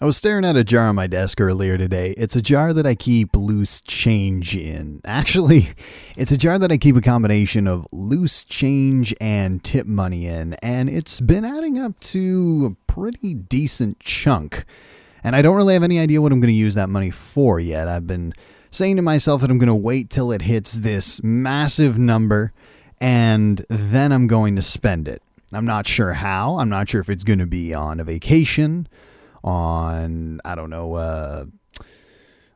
I was staring at a jar on my desk earlier today. It's a jar that I keep loose change in. Actually, it's a jar that I keep a combination of loose change and tip money in, and it's been adding up to a pretty decent chunk. And I don't really have any idea what I'm going to use that money for yet. I've been saying to myself that I'm going to wait till it hits this massive number, and then I'm going to spend it. I'm not sure how. I'm not sure if it's going to be on a vacation, on, I don't know,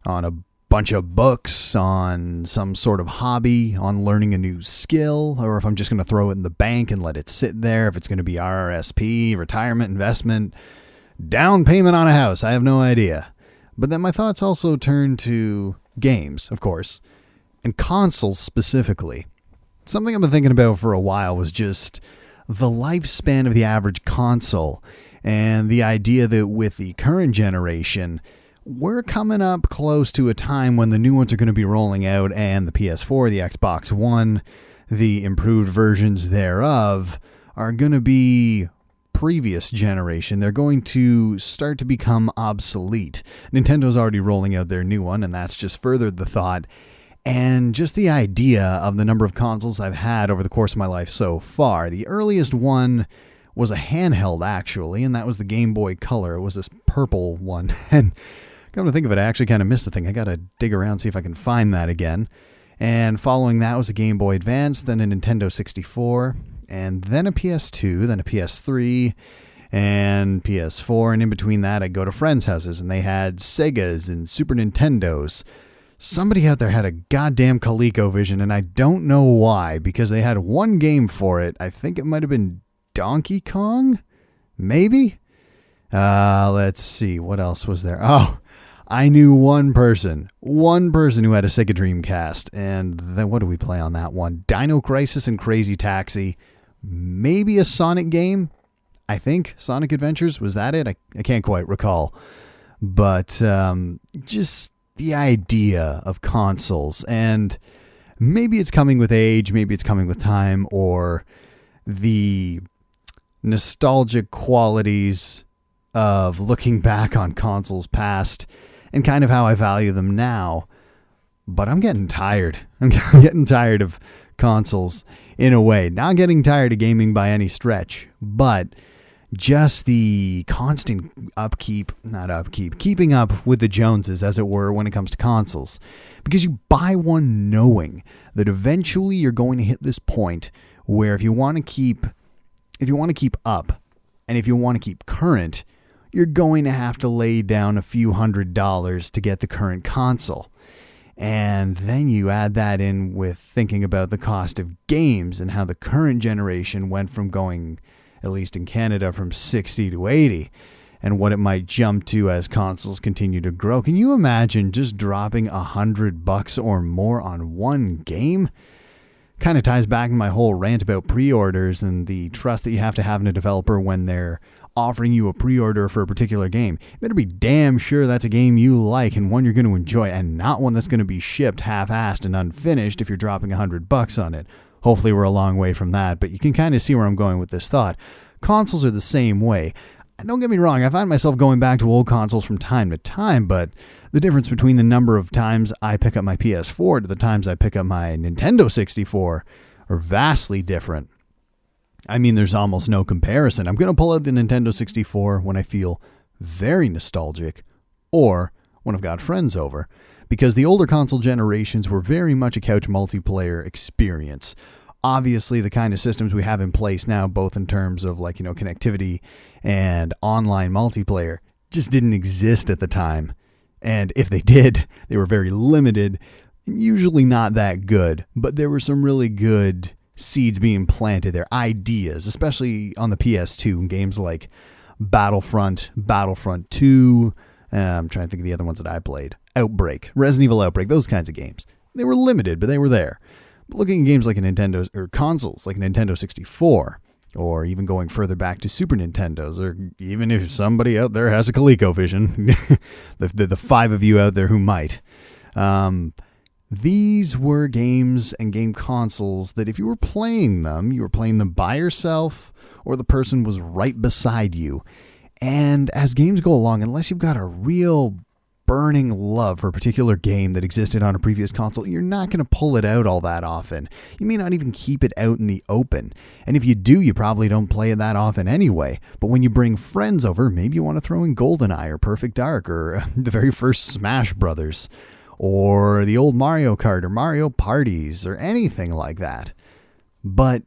on a bunch of books, on some sort of hobby, on learning a new skill, or if I'm just going to throw it in the bank and let it sit there, if it's going to be RRSP, retirement, investment, down payment on a house. I have no idea. But then my thoughts also turn to games, of course, and consoles specifically. Something I've been thinking about for a while was just the lifespan of the average console, and the idea that with the current generation, we're coming up close to a time when the new ones are going to be rolling out, and the PS4, the Xbox One, the improved versions thereof are going to be previous generation. They're going to start to become obsolete. Nintendo's already rolling out their new one, and that's just furthered the thought. And just the idea of the number of consoles I've had over the course of my life so far. The earliest one was a handheld, actually, and that was the Game Boy Color. It was this purple one. And come to think of it, I actually kind of missed the thing. I got to dig around, see if I can find that again. And following that was a Game Boy Advance, then a Nintendo 64, and then a PS2, then a PS3, and PS4. And in between that, I'd go to friends' houses, and they had Segas and Super Nintendos. Somebody out there had a goddamn ColecoVision, and I don't know why, because they had one game for it. I think it might have been Donkey Kong? Maybe? Let's see. What else was there? Oh, I knew one person who had a Sega Dreamcast. And then what do we play on that one? Dino Crisis and Crazy Taxi. Maybe a Sonic game? I think. Sonic Adventures? Was that it? I can't quite recall. But just the idea of consoles. And maybe it's coming with age. Maybe it's coming with time. Or the nostalgic qualities of looking back on consoles past and kind of how I value them now. But I'm getting tired. I'm getting tired of consoles in a way. Not getting tired of gaming by any stretch, but just the constant keeping up with the Joneses, as it were, when it comes to consoles. Because you buy one knowing that eventually you're going to hit this point where if you want to keep up, and if you want to keep current, you're going to have to lay down a few $100s to get the current console. And then you add that in with thinking about the cost of games and how the current generation went from going, at least in Canada, from 60 to 80, and what it might jump to as consoles continue to grow. Can you imagine just dropping $100 or more on one game? Kind of ties back to my whole rant about pre-orders and the trust that you have to have in a developer when they're offering you a pre-order for a particular game. You better be damn sure that's a game you like and one you're going to enjoy, and not one that's going to be shipped half-assed and unfinished if you're dropping $100 on it. Hopefully we're a long way from that, but you can kind of see where I'm going with this thought. Consoles are the same way. And don't get me wrong, I find myself going back to old consoles from time to time, but the difference between the number of times I pick up my PS4 to the times I pick up my Nintendo 64 are vastly different. I mean, there's almost no comparison. I'm going to pull out the Nintendo 64 when I feel very nostalgic or when I've got friends over, because the older console generations were very much a couch multiplayer experience. Obviously, the kind of systems we have in place now, both in terms of connectivity and online multiplayer, just didn't exist at the time. And if they did, they were very limited, usually not that good. But there were some really good seeds being planted there, ideas, especially on the PS2, games like Battlefront, Battlefront 2, I'm trying to think of the other ones that I played, Outbreak, Resident Evil Outbreak, those kinds of games. They were limited, but they were there. But looking at games like a Nintendo, or consoles like a Nintendo 64, or even going further back to Super Nintendos, or even if somebody out there has a ColecoVision, the five of you out there who might, these were games and game consoles that if you were playing them by yourself, or the person was right beside you. And as games go along, unless you've got a real burning love for a particular game that existed on a previous console, you're not going to pull it out all that often. You may not even keep it out in the open. And if you do, you probably don't play it that often anyway. But when you bring friends over, maybe you want to throw in GoldenEye or Perfect Dark or the very first Smash Brothers or the old Mario Kart or Mario Parties or anything like that. But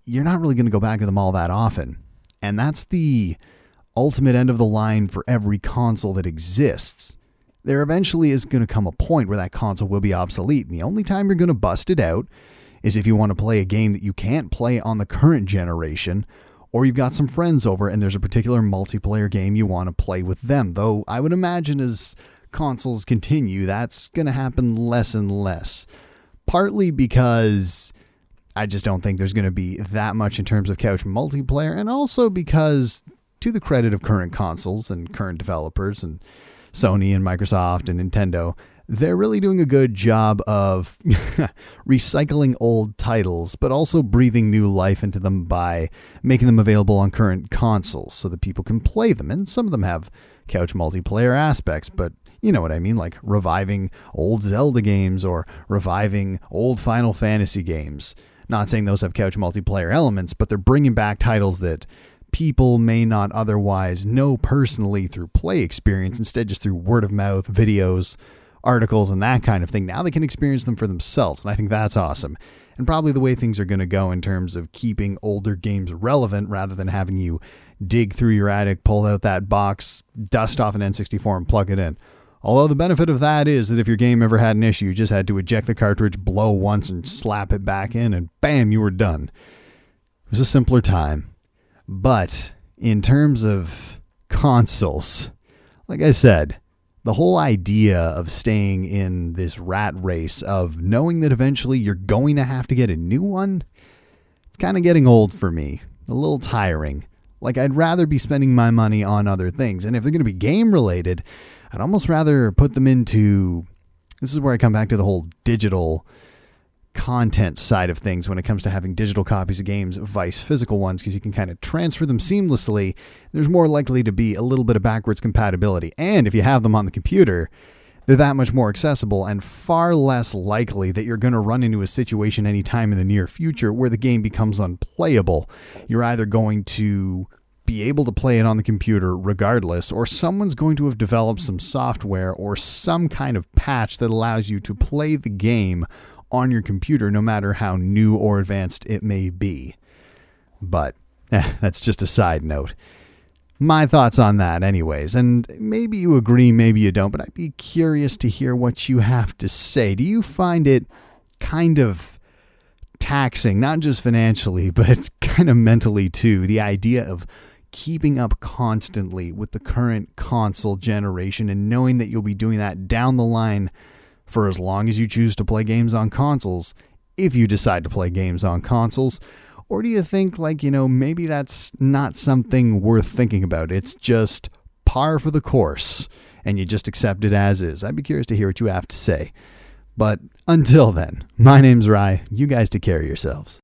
you're not really going to go back to them all that often. And that's the ultimate end of the line for every console that exists. There eventually is going to come a point where that console will be obsolete, and the only time you're going to bust it out is if you want to play a game that you can't play on the current generation, or you've got some friends over and there's a particular multiplayer game you want to play with them. Though I would imagine as consoles continue, that's going to happen less and less. Partly because I just don't think there's going to be that much in terms of couch multiplayer, and also because, to the credit of current consoles and current developers and Sony and Microsoft and Nintendo, they're really doing a good job of recycling old titles, but also breathing new life into them by making them available on current consoles so that people can play them. And some of them have couch multiplayer aspects, but you know what I mean, like reviving old Zelda games or reviving old Final Fantasy games. Not saying those have couch multiplayer elements, but they're bringing back titles that people may not otherwise know personally through play experience, instead just through word of mouth, videos, articles, and that kind of thing. Now they can experience them for themselves, and I think that's awesome. And probably the way things are going to go in terms of keeping older games relevant rather than having you dig through your attic, pull out that box, dust off an N64, and plug it in. Although the benefit of that is that if your game ever had an issue, you just had to eject the cartridge, blow once, and slap it back in, and bam, you were done. It was a simpler time. But in terms of consoles, like I said, the whole idea of staying in this rat race of knowing that eventually you're going to have to get a new one, it's kind of getting old for me, a little tiring. Like, I'd rather be spending my money on other things. And if they're going to be game related, I'd almost rather put them into, this is where I come back to the whole digital content side of things when it comes to having digital copies of games vice physical ones, because you can kind of transfer them seamlessly. There's more likely to be a little bit of backwards compatibility, and if you have them on the computer, they're that much more accessible and far less likely that you're going to run into a situation anytime in the near future where the game becomes unplayable. You're either going to be able to play it on the computer regardless, or someone's going to have developed some software or some kind of patch that allows you to play the game on your computer, no matter how new or advanced it may be. But that's just a side note. My thoughts on that anyways, and maybe you agree, maybe you don't, but I'd be curious to hear what you have to say. Do you find it kind of taxing, not just financially, but kind of mentally too, the idea of keeping up constantly with the current console generation and knowing that you'll be doing that down the line for as long as you choose to play games on consoles, if you decide to play games on consoles? Or do you think, like, maybe that's not something worth thinking about? It's just par for the course, and you just accept it as is. I'd be curious to hear what you have to say. But until then, my name's Rye. You guys take care of yourselves.